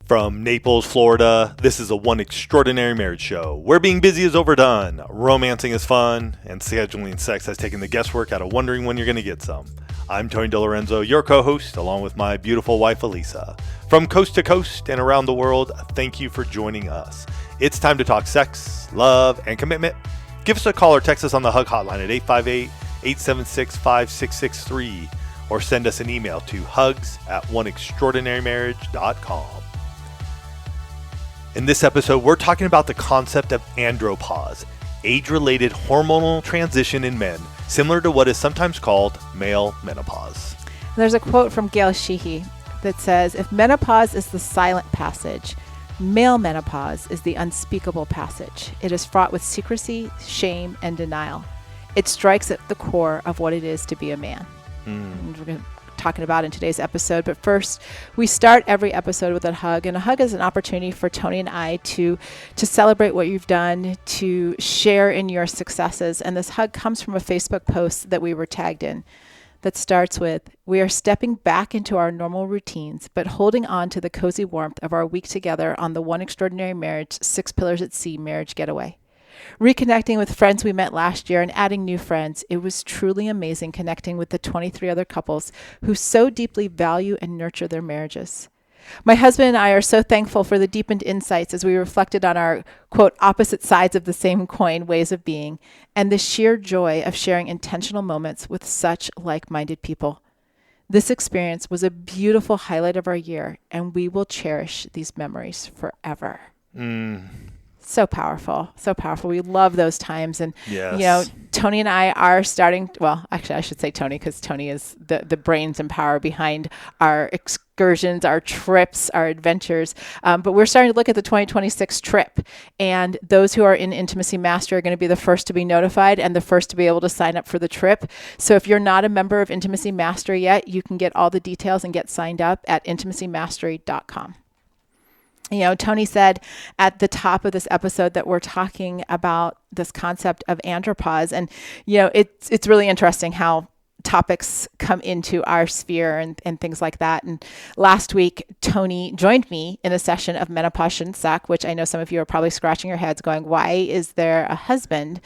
From Naples, Florida, this is a One Extraordinary Marriage show, where being busy is overdone, romancing is fun, and scheduling sex has taken the guesswork out of wondering when you're going to get some. I'm Tony DeLorenzo, your co-host, along with my beautiful wife, Elisa. From coast to coast and around the world, thank you for joining us. It's time to talk sex, love, and commitment. Give us a call or text us on the Hug Hotline at 858-876-5663, or send us an email to hugs@oneextraordinarymarriage.com. In this episode, we're talking about the concept of andropause, age-related hormonal transition in men, similar to what is sometimes called male menopause. There's a quote from Gail Sheehy that says, "If menopause is the silent passage, male menopause is the unspeakable passage. It is fraught with secrecy, shame, and denial. It strikes at the core of what it is to be a man." And we're going to talking about in today's episode. But first, we start every episode with a hug, and a hug is an opportunity for Tony and I to celebrate what you've done, to share in your successes. And this hug comes from a Facebook post that we were tagged in that starts with, "We are stepping back into our normal routines, but holding on to the cozy warmth of our week together on the One Extraordinary Marriage 6 Pillars at Sea marriage getaway. Reconnecting with friends we met last year and adding new friends, it was truly amazing connecting with the 23 other couples who so deeply value and nurture their marriages. My husband and I are so thankful for the deepened insights as we reflected on our, quote, opposite sides of the same coin ways of being, and the sheer joy of sharing intentional moments with such like-minded people. This experience was a beautiful highlight of our year, and we will cherish these memories forever." So powerful, so powerful. We love those times. And, Yes. Tony and I are starting, well, actually I should say Tony, because Tony is the brains and power behind our excursions, our trips, our adventures. But we're starting to look at the 2026 trip. And those who are in Intimacy Mastery are going to be the first to be notified and the first to be able to sign up for the trip. So if you're not a member of Intimacy Mastery yet, you can get all the details and get signed up at intimacymastery.com. Tony said at the top of this episode that we're talking about this concept of andropause. And, it's really interesting how topics come into our sphere and things like that. And last week, Tony joined me in a session of Menopause Shouldn't Suck, which I know some of you are probably scratching your heads going, why is there a husband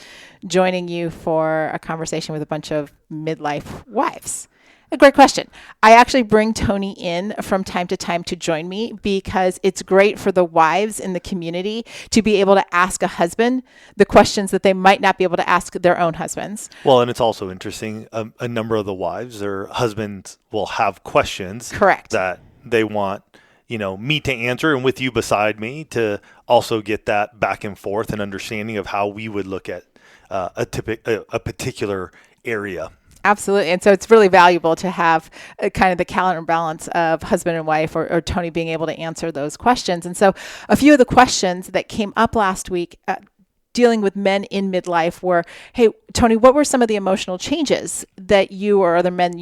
joining you for a conversation with a bunch of midlife wives? A great question. I actually bring Tony in from time to time to join me because it's great for the wives in the community to be able to ask a husband the questions that they might not be able to ask their own husbands. Well, and it's also interesting. A number of the wives, their husbands will have questions. Correct. That they want, me to answer, and with you beside me to also get that back and forth and understanding of how we would look at a particular area. Absolutely. And so it's really valuable to have kind of the counterbalance of husband and wife or Tony being able to answer those questions. And so a few of the questions that came up last week dealing with men in midlife were, hey, Tony, what were some of the emotional changes that you or other men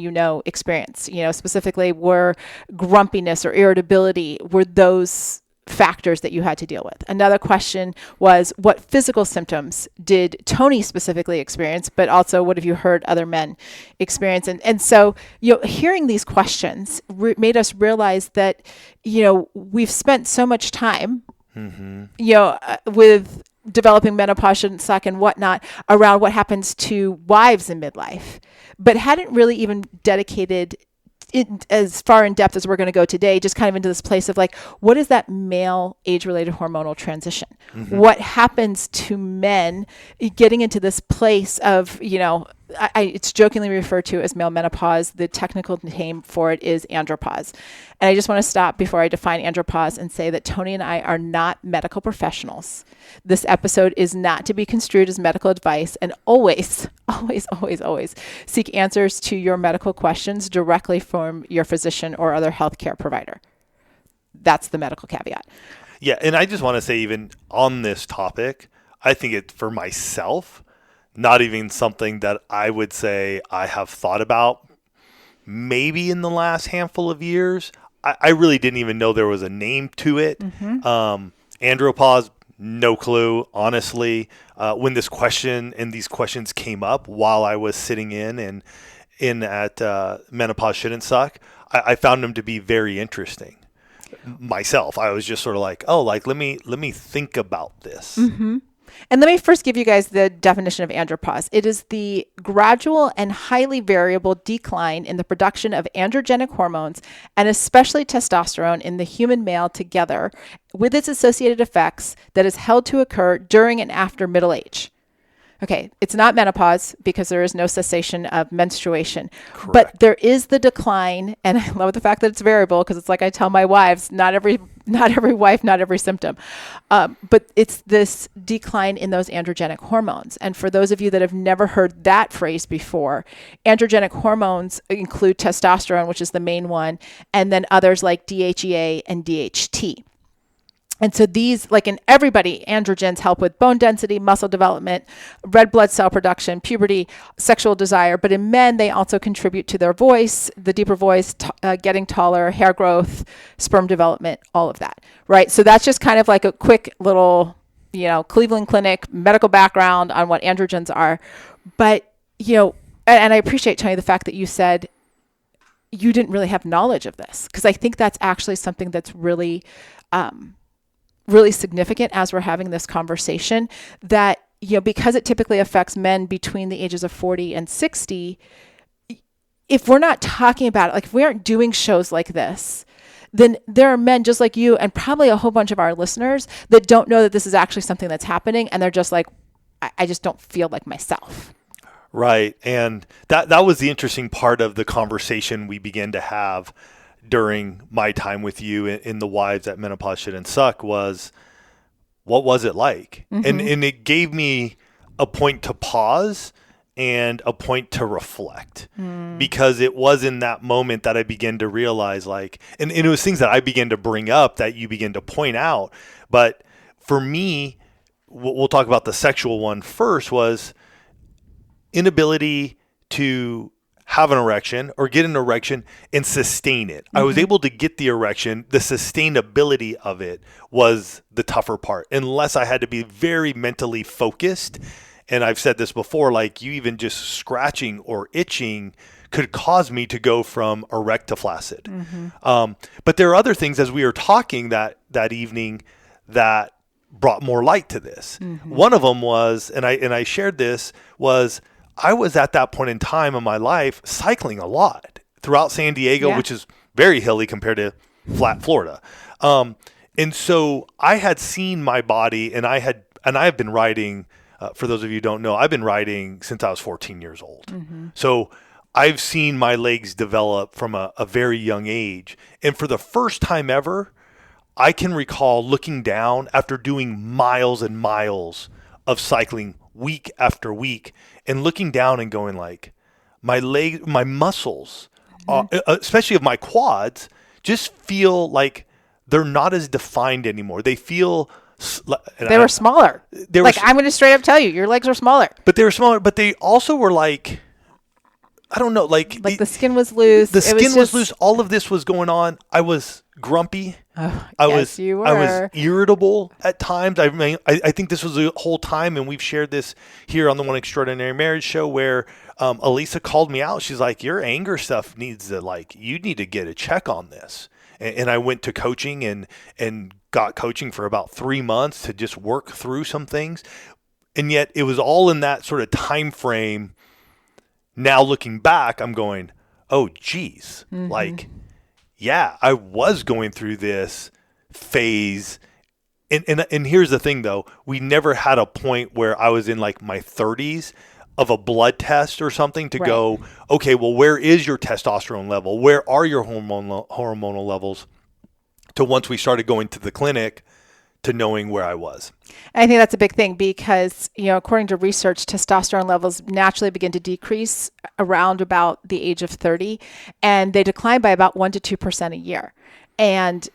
experience? Specifically, were grumpiness or irritability, were those factors that you had to deal with? Another question was, what physical symptoms did Tony specifically experience, but also what have you heard other men experience? And so, hearing these questions made us realize that, we've spent so much time, with developing Menopause Shouldn't Suck and whatnot around what happens to wives in midlife, but hadn't really even dedicated as far in depth as we're going to go today, just kind of into this place of like, what is that male age-related hormonal transition? What happens to men getting into this place of, it's jokingly referred to as male menopause. The technical name for it is andropause. And I just want to stop before I define andropause and say that Tony and I are not medical professionals. This episode is not to be construed as medical advice, and always seek answers to your medical questions directly from your physician or other healthcare provider. That's the medical caveat. Yeah. And I just want to say, even on this topic, I think it, for myself, not even something that I would say I have thought about maybe in the last handful of years. I really didn't even know there was a name to it. Andropause, no clue, honestly. When this question and these questions came up while I was sitting in at Menopause Shouldn't Suck, I found them to be very interesting. myself. I was just sort of like, oh, like let me think about this. Mm-hmm. And let me first give you guys the definition of andropause. It is the gradual and highly variable decline in the production of androgenic hormones, and especially testosterone in the human male together with its associated effects, that is held to occur during and after middle age. Okay, it's not menopause because there is no cessation of menstruation. Correct. But there is the decline, and I love the fact that it's variable, because it's like I tell my wives, not every wife, not every symptom. But it's this decline in those androgenic hormones. And for those of you that have never heard that phrase before, androgenic hormones include testosterone, which is the main one, and then others like DHEA and DHT. And so these, like in everybody, androgens help with bone density, muscle development, red blood cell production, puberty, sexual desire. But in men, they also contribute to their voice, the deeper voice, getting taller, hair growth, sperm development, all of that, right? So that's just kind of like a quick little, Cleveland Clinic medical background on what androgens are. But, and I appreciate, Tony, the fact that you said you didn't really have knowledge of this, because I think that's actually something that's really significant as we're having this conversation, that, because it typically affects men between the ages of 40 and 60, if we're not talking about it, like if we aren't doing shows like this, then there are men just like you and probably a whole bunch of our listeners that don't know that this is actually something that's happening. And they're just like, I just don't feel like myself. Right. And that was the interesting part of the conversation we began to have during my time with you in the Wives That Menopause Shouldn't Suck was, what was it like? Mm-hmm. And it gave me a point to pause and a point to reflect, because it was in that moment that I began to realize, like, and it was things that I began to bring up that you began to point out. But for me, we'll talk about the sexual one first, was inability to have an erection or get an erection and sustain it. I was able to get the erection. The sustainability of it was the tougher part, unless I had to be very mentally focused. And I've said this before, like, you even just scratching or itching could cause me to go from erect to flaccid. But there are other things, as we were talking that evening, that brought more light to this. One of them was, and I shared this, was I was at that point in time in my life cycling a lot throughout San Diego, which is very hilly compared to flat Florida. And so I had seen my body, and I have been riding, for those of you who don't know, I've been riding since I was 14 years old. So I've seen my legs develop from a very young age. And for the first time ever, I can recall looking down after doing miles and miles of cycling week after week, and looking down and going, like, my leg, my muscles, especially of my quads, just feel like they're not as defined anymore. They feel they were smaller. I'm going to straight up tell you, your legs were smaller. But they were smaller. But they also were like, I don't know, like the skin was loose. The skin was loose. All of this was going on. I was grumpy. I was irritable at times. I mean, I think this was the whole time, and we've shared this here on the One Extraordinary Marriage show, where Elisa called me out. She's like, your anger stuff needs to, like, you need to get a check on this. And I went to coaching and got coaching for about 3 months to just work through some things. And yet it was all in that sort of time frame. Now looking back, I'm going, oh, geez, like, yeah, I was going through this phase. And here's the thing, though. We never had a point where I was in, like, my 30s of a blood test or something to go, okay, well, where is your testosterone level? Where are your hormonal levels? To once we started going to the clinic, to knowing where I was. I think that's a big thing because, according to research, testosterone levels naturally begin to decrease around about the age of 30, and they decline by about 1% to 2% a year. And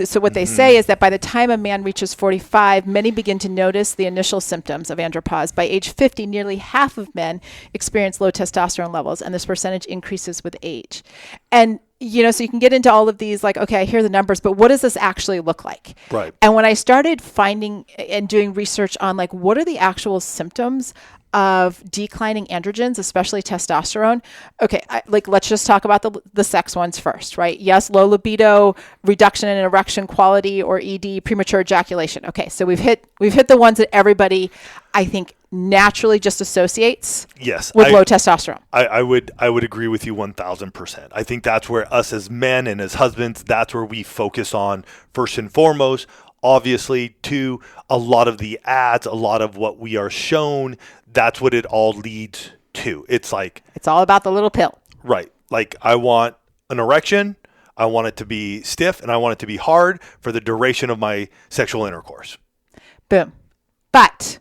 so what they say is that by the time a man reaches 45, many begin to notice the initial symptoms of andropause. By age 50, nearly half of men experience low testosterone levels, and this percentage increases with age. And so you can get into all of these, like, okay, I hear the numbers, but what does this actually look like? Right. And when I started finding and doing research on, like, what are the actual symptoms of declining androgens, especially testosterone. Okay, let's just talk about the sex ones first, right? Yes, low libido, reduction in erection quality, or ED, premature ejaculation. Okay, so we've hit the ones that everybody, I think, naturally just associates with low testosterone. I would agree with you 1,000%. I think that's where us as men and as husbands, that's where we focus on first and foremost. Obviously, to a lot of the ads, a lot of what we are shown, that's what it all leads to. It's like, it's all about the little pill. Right. Like, I want an erection, I want it to be stiff, and I want it to be hard for the duration of my sexual intercourse. Boom. But,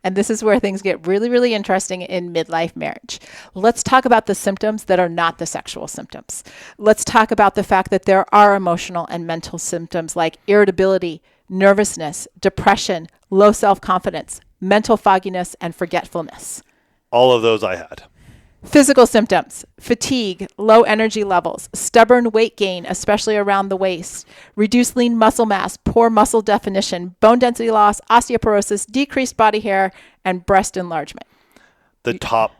and this is where things get really, really interesting in midlife marriage. Let's talk about the symptoms that are not the sexual symptoms. Let's talk about the fact that there are emotional and mental symptoms like irritability, nervousness, depression, low self-confidence, mental fogginess, and forgetfulness. All of those I had. Physical symptoms: fatigue, low energy levels, stubborn weight gain, especially around the waist, reduced lean muscle mass, poor muscle definition, bone density loss, osteoporosis, decreased body hair, and breast enlargement. The top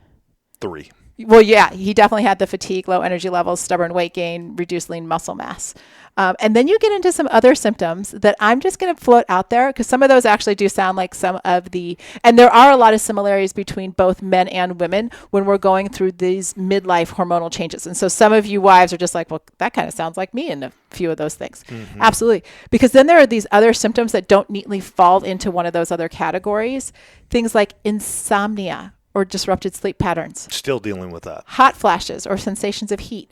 3. Well, yeah, he definitely had the fatigue, low energy levels, stubborn weight gain, reduced lean muscle mass. And then you get into some other symptoms that I'm just going to float out there because some of those actually do sound like some of and there are a lot of similarities between both men and women when we're going through these midlife hormonal changes. And so some of you wives are just like, well, that kind of sounds like me in a few of those things. Mm-hmm. Absolutely. Because then there are these other symptoms that don't neatly fall into one of those other categories. Things like insomnia or disrupted sleep patterns. Still dealing with that. Hot flashes or sensations of heat.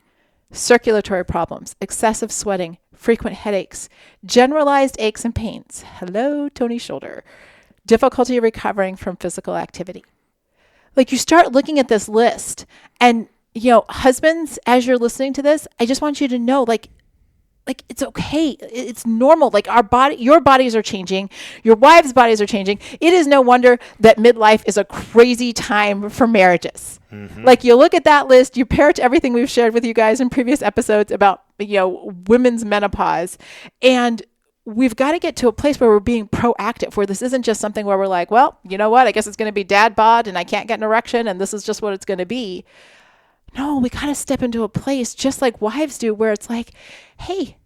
Circulatory problems, excessive sweating, frequent headaches, generalized aches and pains. Hello, Tony Shoulder. Difficulty recovering from physical activity. Like, you start looking at this list and, husbands, as you're listening to this, I just want you to know, like it's okay. It's normal. Like, your bodies are changing. Your wives' bodies are changing. It is no wonder that midlife is a crazy time for marriages. Mm-hmm. Like, you look at that list, you pair it to everything we've shared with you guys in previous episodes about, women's menopause. And we've got to get to a place where we're being proactive, where this isn't just something where we're like, well, you know what? I guess it's going to be dad bod and I can't get an erection and this is just what it's going to be. No, we got to step into a place just like wives do where it's like, hey,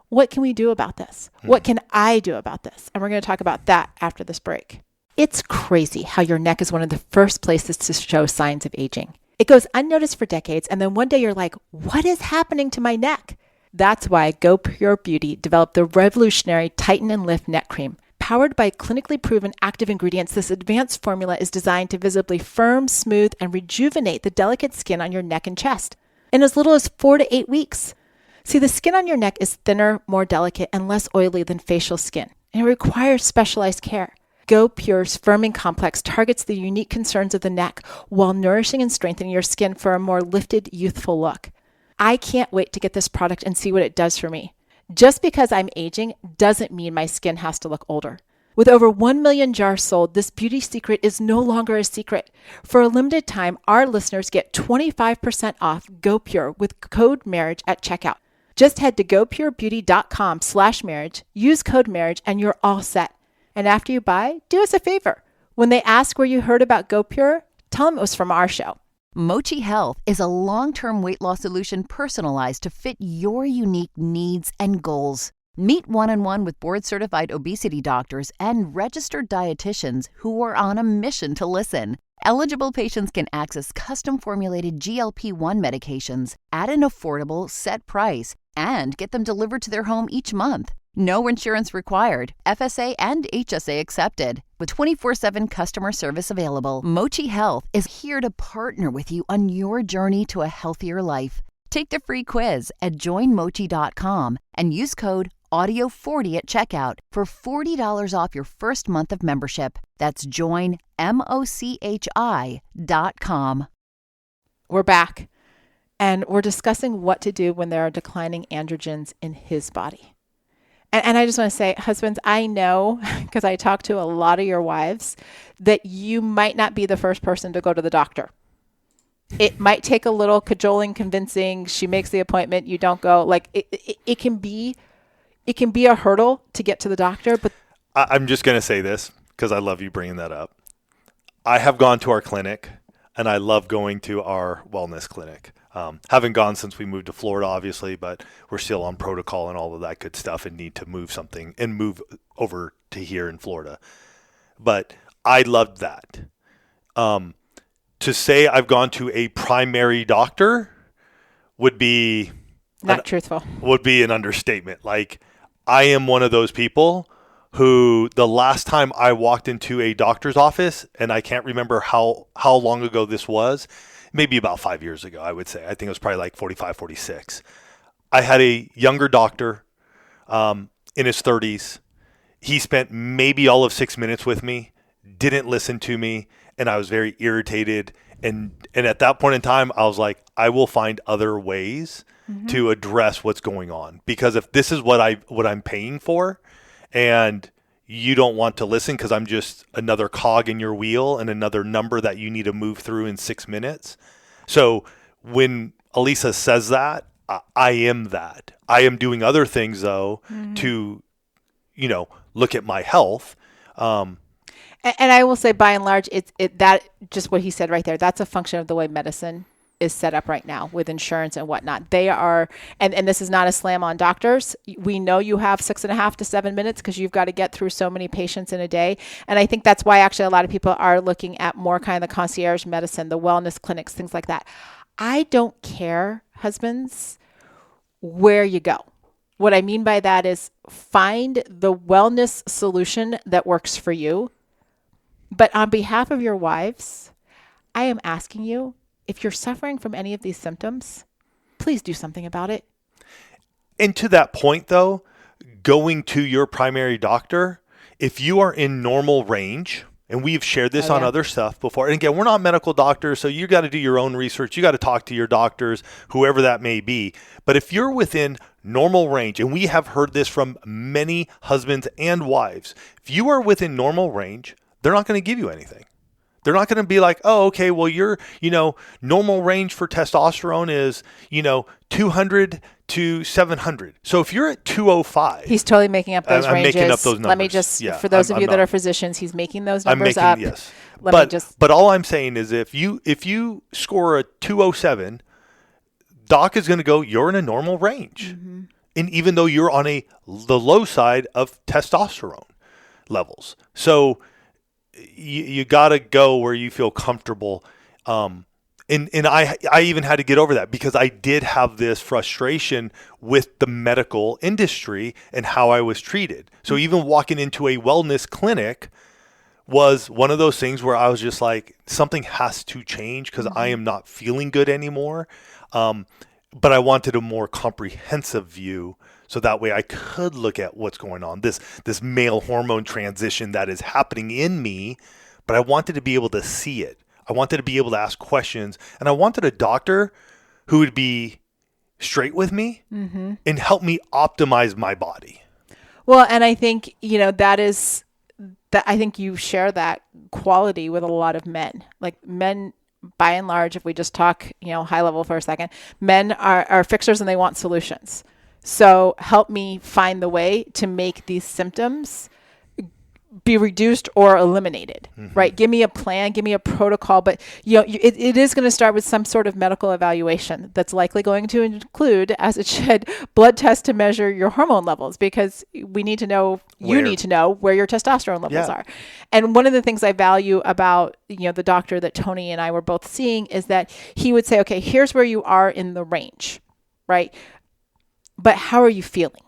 what can we do about this? What can I do about this? And we're going to talk about that after this break. It's crazy how your neck is one of the first places to show signs of aging. It goes unnoticed for decades, and then one day you're like, what is happening to my neck? That's why Go Pure Beauty developed the revolutionary Tighten and Lift Neck Cream. Powered by clinically proven active ingredients, this advanced formula is designed to visibly firm, smooth, and rejuvenate the delicate skin on your neck and chest in as little as 4 to 8 weeks. See, the skin on your neck is thinner, more delicate, and less oily than facial skin, and it requires specialized care. Go Pure's Firming Complex targets the unique concerns of the neck while nourishing and strengthening your skin for a more lifted, youthful look. I can't wait to get this product and see what it does for me. Just because I'm aging doesn't mean my skin has to look older. With over 1 million jars sold, this beauty secret is no longer a secret. For a limited time, our listeners get 25% off Go Pure with code MARRIAGE at checkout. Just head to gopurebeauty.com/marriage, use code MARRIAGE, and you're all set. And after you buy, do us a favor. When they ask where you heard about Go Pure, tell them it was from our show. Mochi Health is a long-term weight loss solution personalized to fit your unique needs and goals. Meet one-on-one with board-certified obesity doctors and registered dietitians who are on a mission to listen. Eligible patients can access custom-formulated GLP-1 medications at an affordable, set price and get them delivered to their home each month. No insurance required, FSA and HSA accepted. With 24/7 customer service available, Mochi Health is here to partner with you on your journey to a healthier life. Take the free quiz at joinmochi.com and use code AUDIO40 at checkout for $40 off your first month of membership. That's joinmochi.com. We're back, and we're discussing what to do when there are declining androgens in his body. And I just want to say, husbands, I know, because I talk to a lot of your wives, that you might not be the first person to go to the doctor. It might take a little cajoling, convincing. She makes the appointment, you don't go. Like, it can be a hurdle to get to the doctor. But I'm just going to say this because I love you bringing that up. I have gone to our clinic, and I love going to our wellness clinic. Haven't gone since we moved to Florida, obviously, but we're still on protocol and all of that good stuff and need to move something and move over to here in Florida. But I loved that. To say I've gone to a primary doctor would be Not truthful. Would be an understatement. Like, I am one of those people who the last time I walked into a doctor's office, and I can't remember how long ago this was, maybe about 5 years ago, I would say. I think it was probably like 45, 46. I had a younger doctor in his 30s. He spent maybe all of 6 minutes with me, didn't listen to me, and I was very irritated. And at that point in time, I was like, I will find other ways to address what's going on. Because if this is what I'm paying for, and you don't want to listen because I'm just another cog in your wheel and another number that you need to move through in 6 minutes. So when Elisa says that, I am that. I am doing other things, though, to, look at my health. And I will say, by and large, that just what he said right there, that's a function of the way medicine is set up right now with insurance and whatnot. They are, and this is not a slam on doctors. We know you have 6.5 to 7 minutes because you've got to get through so many patients in a day. And I think that's why actually a lot of people are looking at more kind of the concierge medicine, the wellness clinics, things like that. I don't care, husbands, where you go. What I mean by that is find the wellness solution that works for you. But on behalf of your wives, I am asking you, if you're suffering from any of these symptoms, please do something about it. And to that point, though, going to your primary doctor, if you are in normal range, and we've shared this on other stuff before, and again, we're not medical doctors, so you got to do your own research. You got to talk to your doctors, whoever that may be. But if you're within normal range, and we have heard this from many husbands and wives, if you are within normal range, they're not going to give you anything. They're not going to be like, oh, okay, well, your, normal range for testosterone is, 200 to 700. So if you're at 205. He's totally making up those ranges. I'm making up those numbers. Let me just, for those of you that are physicians, he's making those numbers up. Yes. But all I'm saying is if you score a 207, doc is going to go, you're in a normal range. Mm-hmm. And even though you're on the low side of testosterone levels. So you got to go where you feel comfortable. And I even had to get over that because I did have this frustration with the medical industry and how I was treated. So even walking into a wellness clinic was one of those things where I was just like, something has to change because I am not feeling good anymore. But I wanted a more comprehensive view. So that way I could look at what's going on, this male hormone transition that is happening in me, but I wanted to be able to see it. I wanted to be able to ask questions, and I wanted a doctor who would be straight with me and help me optimize my body. Well, and I think, I think you share that quality with a lot of men. Like men, by and large, if we just talk, high level for a second, men are fixers and they want solutions. So help me find the way to make these symptoms be reduced or eliminated, right? Give me a plan, give me a protocol, but it is going to start with some sort of medical evaluation that's likely going to include, as it should, blood tests to measure your hormone levels, because we need to know, you need to know where your testosterone levels are. And one of the things I value about, the doctor that Tony and I were both seeing is that he would say, okay, here's where you are in the range, right? But how are you feeling?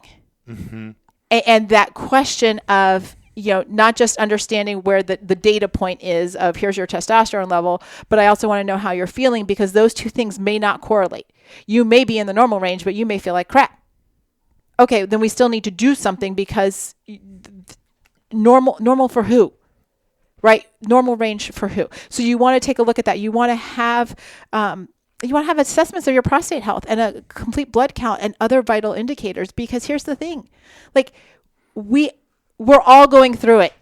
And that question of, not just understanding where the data point is of here's your testosterone level, but I also want to know how you're feeling, because those two things may not correlate. You may be in the normal range, but you may feel like crap. Okay, then we still need to do something, because normal for who? Right? Normal range for who? So you want to take a look at that. You want to have assessments of your prostate health and a complete blood count and other vital indicators, because here's the thing, like we're all going through it.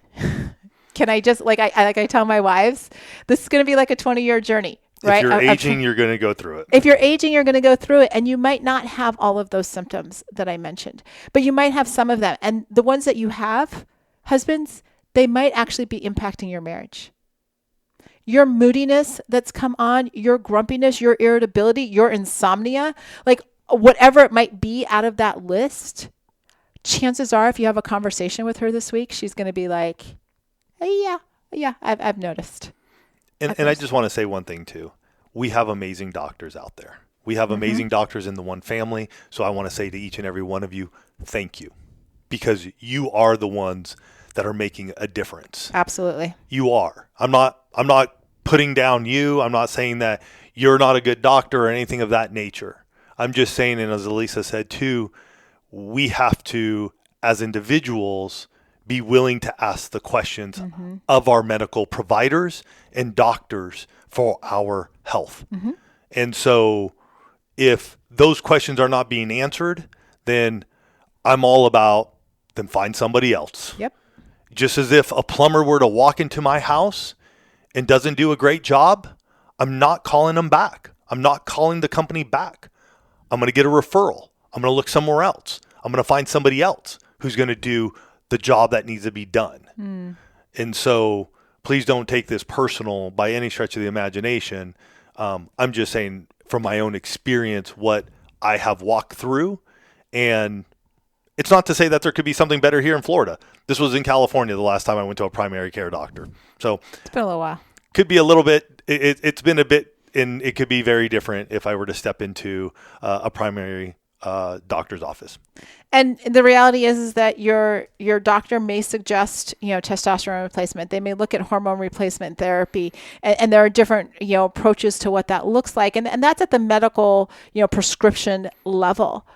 Can I just, I tell my wives, this is going to be like a 20-year journey, right? If you're aging, you're going to go through it. If you're aging, you're going to go through it. And you might not have all of those symptoms that I mentioned, but you might have some of them. And the ones that you have, husbands, they might actually be impacting your marriage. your moodiness that's come on, your grumpiness, your irritability, your insomnia, like whatever it might be out of that list, chances are if you have a conversation with her this week, she's going to be like, hey, yeah, I've noticed. And I just want to say one thing too. We have amazing doctors out there. We have amazing doctors in the One family. So I want to say to each and every one of you, thank you, because you are the ones that are making a difference. Absolutely. You are. I'm not putting down you. I'm not saying that you're not a good doctor or anything of that nature. I'm just saying, and as Elisa said too, we have to, as individuals, be willing to ask the questions of our medical providers and doctors for our health. And so if those questions are not being answered, then I'm all about, then find somebody else. Yep. Just as if a plumber were to walk into my house and doesn't do a great job, I'm not calling them back. I'm not calling the company back. I'm going to get a referral. I'm going to look somewhere else. I'm going to find somebody else who's going to do the job that needs to be done. And so please don't take this personal by any stretch of the imagination. I'm just saying from my own experience what I have walked through. And it's not to say that there could be something better here in Florida. This was in California the last time I went to a primary care doctor. So it's been a little while. Could be a little bit. It's been a bit, and it could be very different if I were to step into a primary doctor's office. And the reality is that your doctor may suggest, testosterone replacement. They may look at hormone replacement therapy, and there are different, approaches to what that looks like. And that's at the medical, prescription level.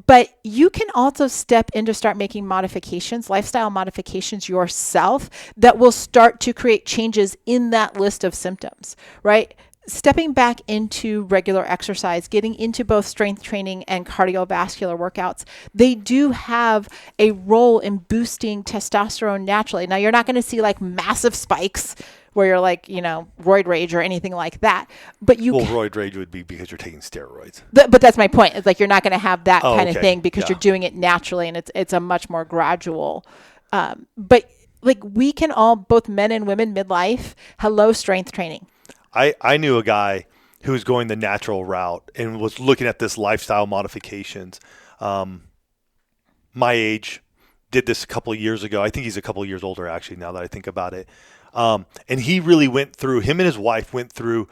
But you can also step in to start making modifications, lifestyle modifications yourself that will start to create changes in that list of symptoms, right? Stepping back into regular exercise, getting into both strength training and cardiovascular workouts, they do have a role in boosting testosterone naturally. Now, you're not going to see like massive spikes where you're like, roid rage or anything like that. But roid rage would be because you're taking steroids. But that's my point. It's like you're not going to have that kind of thing because Yeah. you're doing it naturally, and it's a much more gradual. But like we can all, both men and women, midlife, hello, strength training. I knew a guy who was going the natural route and was looking at this lifestyle modifications. My age, did this a couple of years ago. I think he's a couple of years older actually now that I think about it. And he really him and his wife went through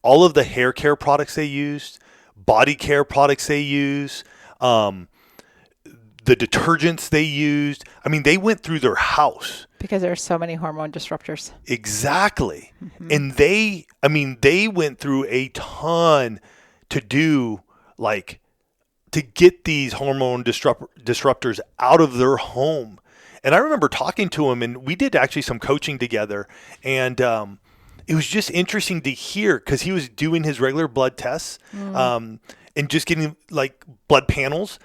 all of the hair care products they used, body care products they use, the detergents they used. I mean, they went through their house. Because there are so many hormone disruptors. Exactly. And they went through a ton to get these hormone disruptors out of their home. And I remember talking to him, and we did actually some coaching together. And it was just interesting to hear because he was doing his regular blood tests and just getting like blood panels.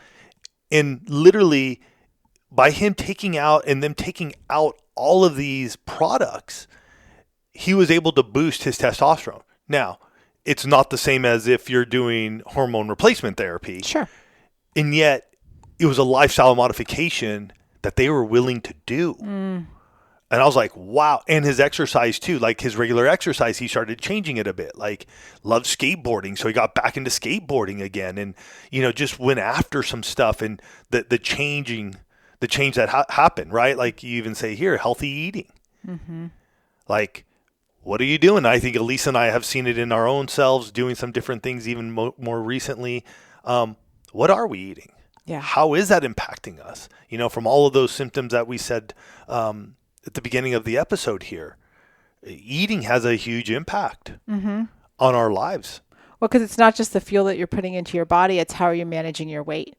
And literally by him taking out all of these products, he was able to boost his testosterone. Now, it's not the same as if you're doing hormone replacement therapy. Sure. And yet it was a lifestyle modification that they were willing to do. And I was like, wow. And his exercise too, like his regular exercise, he started changing it a bit, like loved skateboarding. So he got back into skateboarding again and, just went after some stuff and the change that happened, right? Like you even say here, healthy eating. Like, what are you doing? I think Elisa and I have seen it in our own selves doing some different things even more recently. What are we eating? Yeah. How is that impacting us? From all of those symptoms that we said at the beginning of the episode here, eating has a huge impact on our lives. Well, because it's not just the fuel that you're putting into your body, it's how you're managing your weight.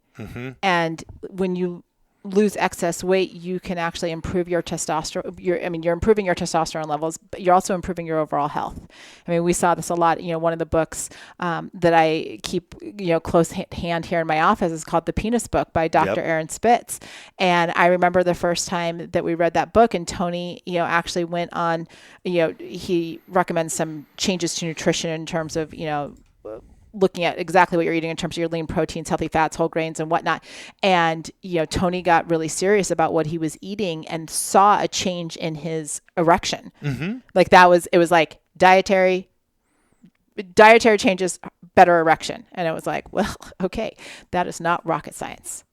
And when you lose excess weight, you can actually improve your testosterone. You're improving your testosterone levels, but you're also improving your overall health. I mean, we saw this a lot. One of the books that I keep, close hand here in my office is called The Penis Book by Dr. Aaron Spitz. And I remember the first time that we read that book, and Tony, actually went on, he recommends some changes to nutrition in terms of, looking at exactly what you're eating in terms of your lean proteins, healthy fats, whole grains, and whatnot. And, Tony got really serious about what he was eating and saw a change in his erection. Like it was like, dietary changes, better erection. And it was like, well, okay, that is not rocket science.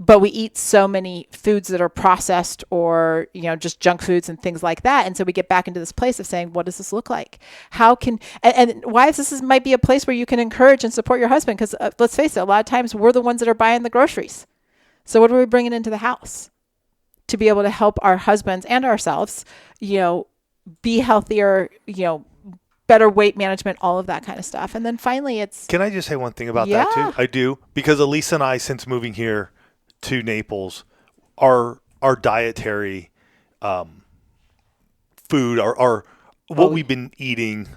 But we eat so many foods that are processed or, just junk foods and things like that. And so we get back into this place of saying, what does this look like? How can, and wives, might be a place where you can encourage and support your husband. Because let's face it, a lot of times we're the ones that are buying the groceries. So what are we bringing into the house to be able to help our husbands and ourselves, be healthier, better weight management, all of that kind of stuff. And then finally Can I just say one thing about that too? I do. Because Elisa and I, since moving here to Naples, our dietary food, what we've been eating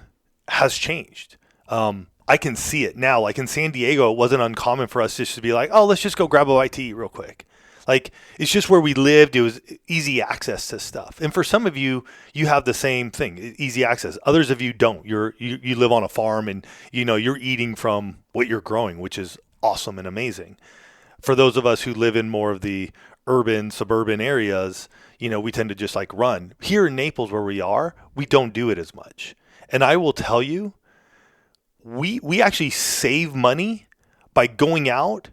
has changed. I can see it now. Like in San Diego, it wasn't uncommon for us just to be like, oh, let's just go grab a bite to eat real quick. Like, it's just where we lived. It was easy access to stuff. And for some of you, you have the same thing, easy access. Others of you don't. You live on a farm and, you're eating from what you're growing, which is awesome and amazing. For those of us who live in more of the urban, suburban areas, we tend to just like run. Here in Naples where we are, we don't do it as much. And I will tell you, we actually save money by going out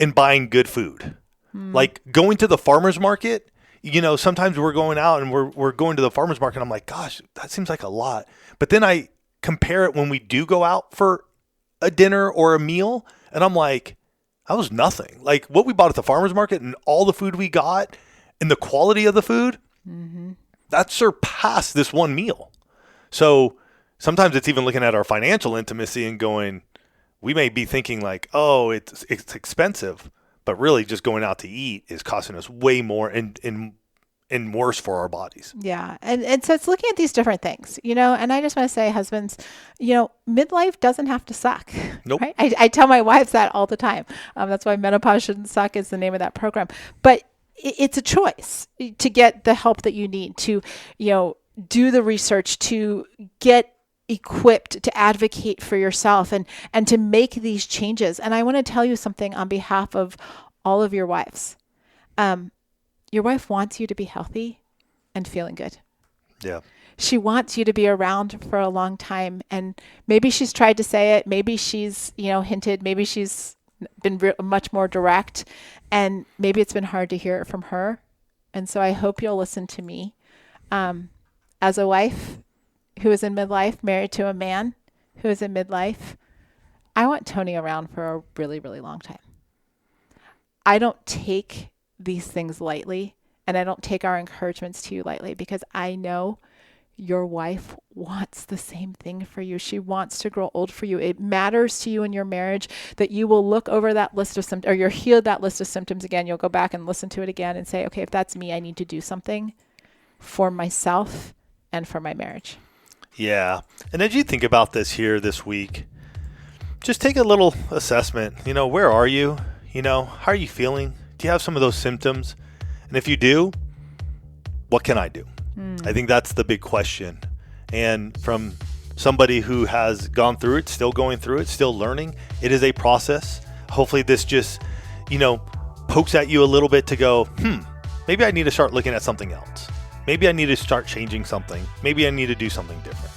and buying good food. Like going to the farmer's market, sometimes we're going out and we're going to the farmer's market. I'm like, gosh, that seems like a lot. But then I compare it when we do go out for a dinner or a meal. And I'm like, that was nothing. Like what we bought at the farmer's market and all the food we got and the quality of the food, that surpassed this one meal. So sometimes it's even looking at our financial intimacy and going, we may be thinking like, oh, it's expensive, but really just going out to eat is costing us way more and worse for our bodies. Yeah. And so it's looking at these different things, and I just want to say, husbands, midlife doesn't have to suck. Nope. Right? I tell my wives that all the time. That's why Menopause Shouldn't Suck is the name of that program. But it's a choice to get the help that you need to, do the research, to get equipped to advocate for yourself and to make these changes. And I want to tell you something on behalf of all of your wives. Your wife wants you to be healthy and feeling good. Yeah. She wants you to be around for a long time. And maybe she's tried to say it. Maybe she's, hinted. Maybe she's been much more direct. And maybe it's been hard to hear it from her. And so I hope you'll listen to me. As a wife who is in midlife, married to a man who is in midlife, I want Tony around for a really, really long time. I don't take these things lightly, and I don't take our encouragements to you lightly, because I know your wife wants the same thing for you. She wants to grow old for you. It matters to you in your marriage that you will look over that list of symptoms, or you'll hear that list of symptoms again. You'll go back and listen to it again and say, okay, if that's me, I need to do something for myself and for my marriage. Yeah. And as you think about this here this week, just take a little assessment. Where are you? How are you feeling? Do you have some of those symptoms? And if you do, what can I do? I think that's the big question. And from somebody who has gone through it, still going through it, still learning, it is a process. Hopefully this just, pokes at you a little bit to go, maybe I need to start looking at something else. Maybe I need to start changing something. Maybe I need to do something different.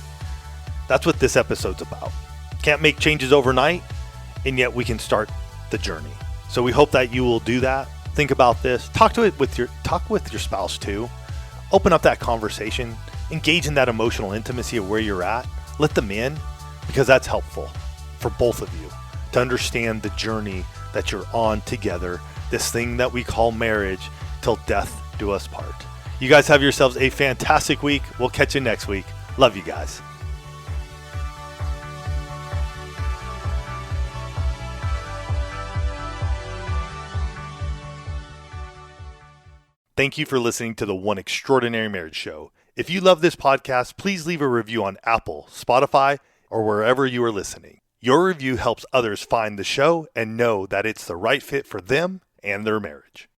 That's what this episode's about. Can't make changes overnight, and yet we can start the journey. So we hope that you will do that. Think about this. Talk with your spouse too. Open up that conversation. Engage in that emotional intimacy of where you're at. Let them in, because that's helpful for both of you to understand the journey that you're on together, this thing that we call marriage, till death do us part. You guys have yourselves a fantastic week. We'll catch you next week. Love you guys. Thank you for listening to the One Extraordinary Marriage Show. If you love this podcast, please leave a review on Apple, Spotify, or wherever you are listening. Your review helps others find the show and know that it's the right fit for them and their marriage.